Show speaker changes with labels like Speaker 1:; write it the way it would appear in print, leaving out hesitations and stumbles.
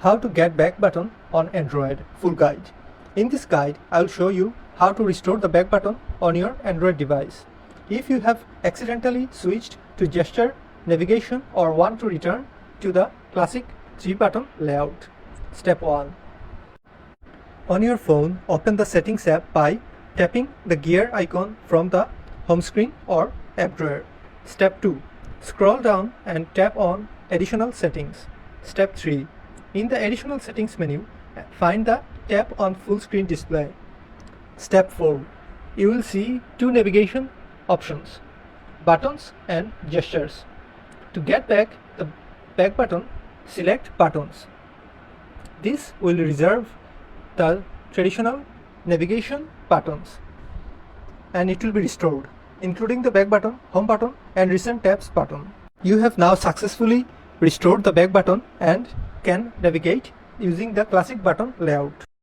Speaker 1: how to get back button on Android full guide. In this guide, I will show you how to restore the back button on your Android device. If you have accidentally switched to gesture navigation or want to return to the classic 3-button layout. Step 1. On your phone, open the Settings app by tapping the gear icon from the home screen or app drawer. Step 2. Scroll down and tap on Additional Settings. Step 3. In the Additional Settings menu, find the Tap on Full Screen Display. Step 4. You will see two navigation options, Buttons and Gestures. To get back the back button, select Buttons. This will reserve the traditional navigation buttons and it will be restored, including the back button, home button and recent tabs button. You have now successfully restored the back button and can navigate using the classic button layout.